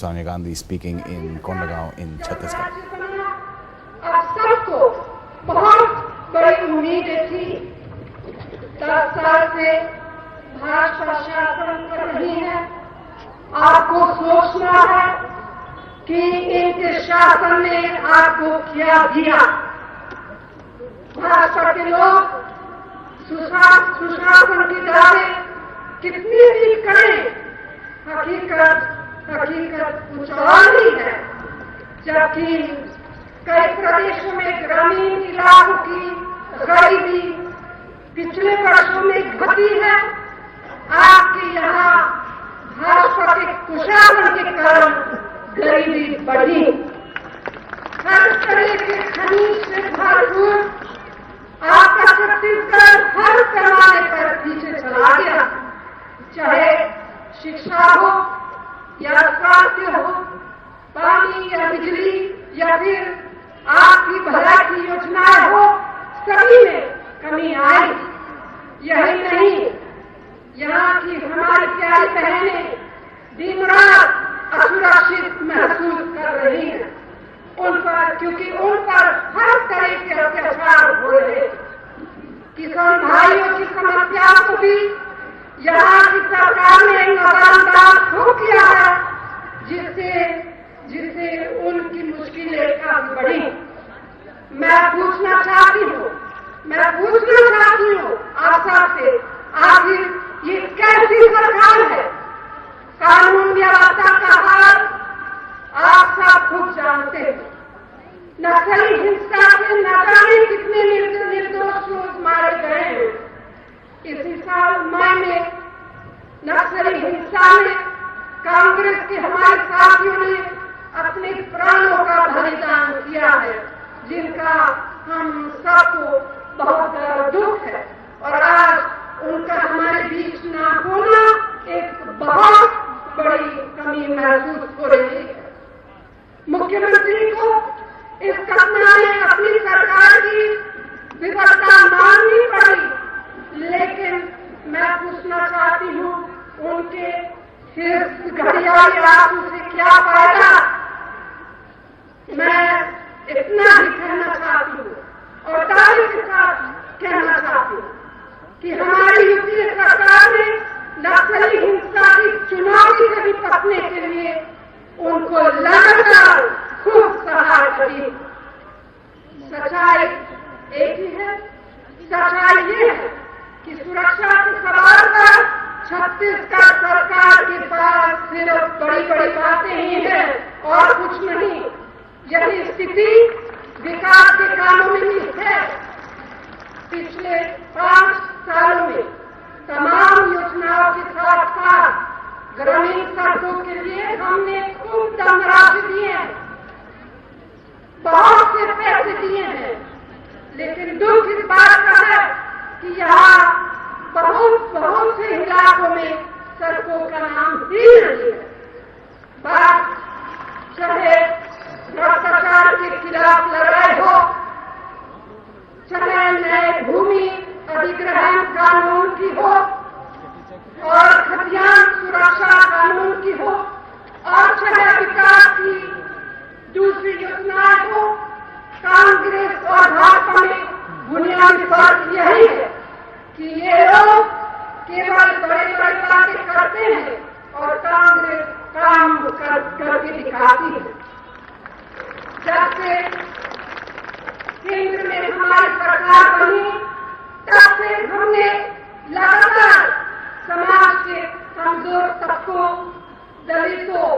Sonia Gandhi speaking in Kondagaon in Chhattisgarh. अब सबको बहुत बड़ी उम्मीदें थी। 10 साल से भाजपा शासन कर रही है। आपको सोचना है कि इनके शासन ने आपको क्या दिया। भाजपा के लोग सुशासन के दावे कितनी भी करें, हकीकत कुछ और ही है। जबकि कई प्रदेशों में ग्रामीण इलाकों की गरीबी पिछले वर्षों में घटी है। आपके यहाँ भाजपा के कुशासन के कारण गरीबी बढ़ी। हर तरह के खनिज से भरपूर आपका छत्तीसगढ़ हर पैमाने पर पीछे चला गया। चाहे शिक्षा हो या स्वास्थ्य हो, पानी या बिजली या फिर आपकी भलाई की योजनाएं हो, सभी में कमी आई। यही नहीं, यहाँ की हमारी प्यारी बहनें दिन रात असुरक्षित महसूस कर रही हैं। क्योंकि उन पर हर तरह के अत्याचार हो रहे। किसान भाइयों की समस्या को भी यहाँ की सरकार ने नजरअंदाज हो किया है, जिससे उनकी मुश्किलें काफी बढ़ी। मैं पूछना चाहती हूँ आप सबसे, आखिर ये कैसी सरकार है? कानून व्यवस्था का हाल आप सब खूब जानते हैं। नक्सली हिंसा से न जाने कितने निर्दोष लोग मारे गए हैं। इसी साल मई में नक्सली हिंसा में कांग्रेस के हमारे साथियों ने अपने प्राणों का बलिदान किया है, जिनका हम सबको बहुत दुख है। और आज उनका हमारे बीच न होना एक बहुत बड़ी कमी महसूस हो रही है। मुख्यमंत्री को इस घटना में अपनी सरकार की विफलता माननी पड़ी, लेकिन मैं पूछना चाहती हूँ, उनके सिर्फ घड़ियाली आंसू से क्या फायदा? मैं इतना ही कहना चाहती हूँ और दावे के साथ कहना चाहती हूँ कि हमारी यूपीए सरकार ने नक्सली हिंसा की चुनौती से निपटने के लिए उनको लगातार खूब सहायता दी। सच्चाई एक ही है। सच्चाई ये है कि सुरक्षा के सवाल पर छत्तीसगढ़ सरकार के पास सिर्फ बड़ी बड़ी बातें ही हैं और कुछ नहीं। यही स्थिति विकास के कामों में भी है। पिछले 5 सालों में तमाम योजनाओं के साथ साथ ग्रामीण सड़कों के लिए हमने खूब धनराशि दिए हैं, बहुत से पैसे दिए हैं। लेकिन दुख इस बात का है कि यहाँ बहुत से इलाकों में सड़कों का नाम ही नहीं है। बात चाहे भ्रष्टाचार के खिलाफ लड़ाई हो, चाहे नए भूमि अधिग्रहण कानून की हो और खतियान सुरक्षा कानून की हो, और चाहे विकास की दूसरी योजनाएं हो, कांग्रेस और भाजपा में बुनियादी फर्क यही है कि ये लोग केवल बड़ी बड़ी बातें करते हैं और कांग्रेस काम करके दिखाती है। जब से केंद्र में हमारी सरकार बनी, तब से हमने लगातार समाज के कमजोर तबकों, दलितों,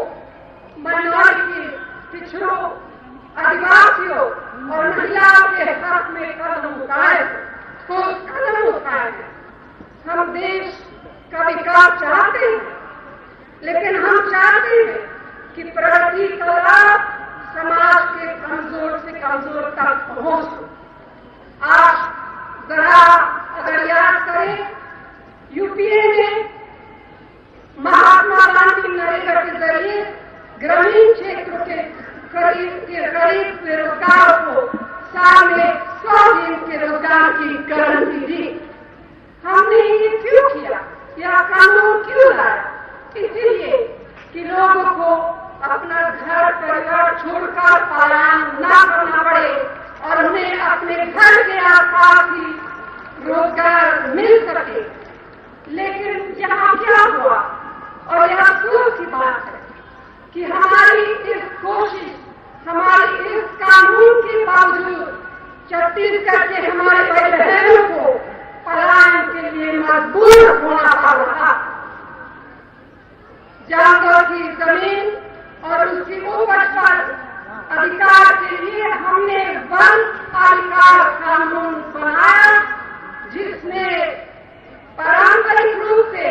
माइनॉरिटी, पिछड़ों, आदिवासियों और महिलाओं के हक में कदम उठाए। हम देश का विकास चाहते हैं, लेकिन हम चाहते हैं कि प्रगति का लाभ समाज के कमजोर से कमजोर तक पहुंचे। आज जरा अगर याद करें, यूपीए ने महात्मा गांधी नरेगा के जरिए ग्रामीण क्षेत्रों के करीब बेरोजगारों को साल में 100 दिन के रोजगार की गारंटी दी। हमने ये क्यों किया? यह कानून क्यों लाया? इसलिए कि लोगों को छत्तीसगढ़ के हमारे भाई बहनों को पलायन के लिए मजबूर होना पड़ रहा। जानवर की जमीन और उसकी उपज पर अधिकार के लिए हमने वन अधिकार कानून बनाया, जिसमें पारंपरिक रूप से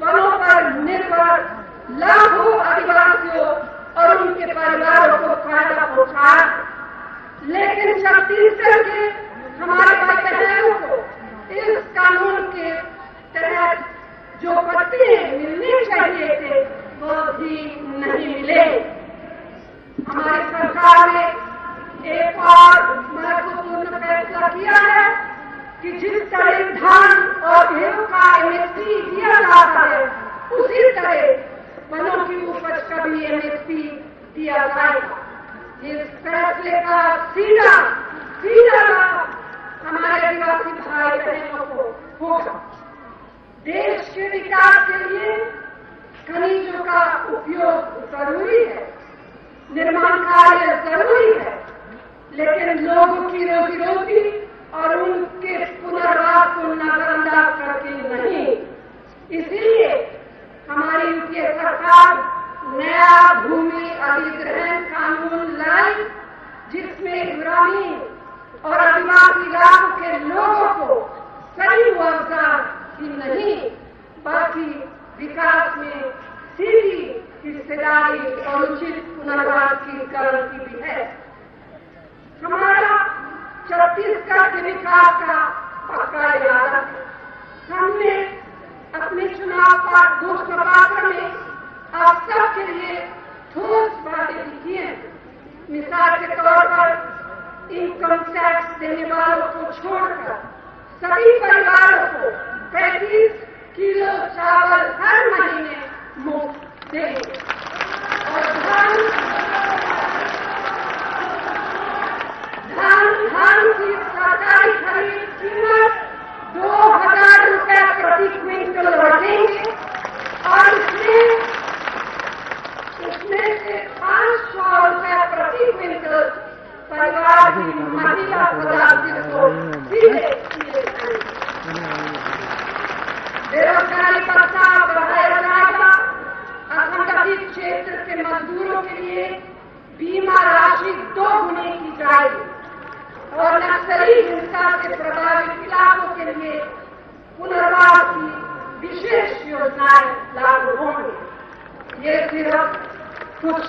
वनों पर निर्भर लाखों आदिवासियों और उनके परिवारों को फायदा पहुंचाया। लेकिन छत्तीसगढ़ के हमारे भाई बहनों को इस कानून के तहत जो पट्टे मिलने चाहिए थे वो भी नहीं मिले। हमारी सरकार ने एक और महत्वपूर्ण फैसला किया है कि जिस तरह धान और गेहूं का एमएसपी दिया जाता है, उसी तरह वनों की उपज का भी एमएसपी दिया जाएगा। इस फैसले का सीधा लाभ हमारे आदिवासी भाई बहनों को होगा। देश के विकास के लिए खनिजों का उपयोग जरूरी है, निर्माण कार्य जरूरी है, लेकिन लोगों की रोजी रोटी और उनके पुनर्वास को नजरअंदाज करके नहीं। इसीलिए हमारी यूपीए सरकार नया भूमि अधिग्रहण कानून लाई, जिसमें ग्रामीण और आदिवासी इलाकों के लोगों को सही मुआवजा ही नहीं बल्कि विकास में सीधी हिस्सेदारी और उचित पुनर्वास की गारंटी भी है। हमारा छत्तीसगढ़ के विकास का पक्का इरादा है। हमने अपने चुनाव का घोषणा पत्र में आप सबके लिए ठोस बातें लिखी हैं। मिसाल के तौर पर इनकम टैक्स देने वालों को छोड़कर सभी परिवारों को 35 किलो चावल हर महीने मुफ्त देंगे और धान की सरकारी खरीद कीमत 2000 रुपए प्रति क्विंटल रखेंगे और इसमें से 500 रुपए प्रति क्विंटल परिवार की महिला सदस्य को सीधे बेरोजगारी भत्ता बढ़ाया जाएगा। असंगठित क्षेत्र के मजदूरों के लिए बीमा राशि 2 गुनी की जाएगी और नक्सली हिंसा से प्रभावित इलाकों के लिए पुनर्वास की विशेष योजनाएं लागू होंगी। ये सिर्फ कुछ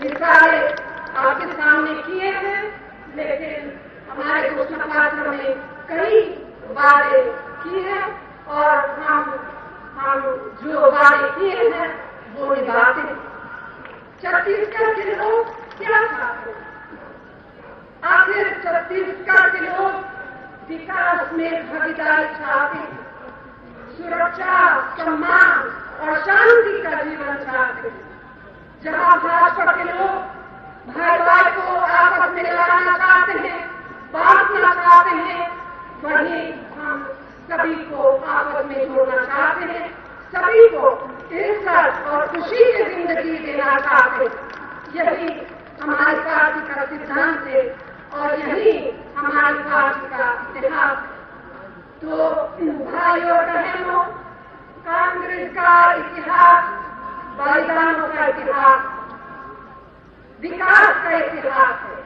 मिसालें आपके सामने किए हैं, लेकिन हमारे घोषणा पत्र में कई वादे किए हैं और हम जो वादे किए हैं वो निभाते हैं। छत्तीसगढ़ के लोग क्या चाहते हैं? आखिर छत्तीसगढ़ के लोग विकास में भागीदारी चाहते हैं, सुरक्षा, सम्मान और शांति का जीवन चाहते हैं। जहां भाजपा के लोग भाई भाई को आपस में लड़ाना चाहते हैं, बांटना चाहते हैं, वहीं हम सभी को आपस में जोड़ना चाहते हैं, सभी को इज्जत और खुशी की जिंदगी देना चाहते हैं। यही हमारी पार्टी का सिद्धांत है और यही हमारी पार्टी का इतिहास है। तो भाइयों बहनों, कांग्रेस का इतिहास बलिदानों का इतिहास, विकास का इतिहास है।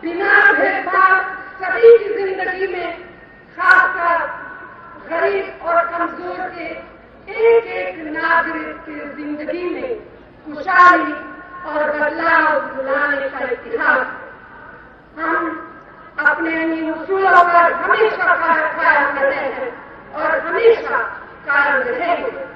बिना भेदभाव सभी की जिंदगी में, खासकर गरीब और कमजोर के एक एक नागरिक की जिंदगी में खुशहाली और बदलाव लाने का इतिहास। हम अपने इन उसूलों पर हमेशा कायम रहे हैं और हमेशा कायम रहेंगे।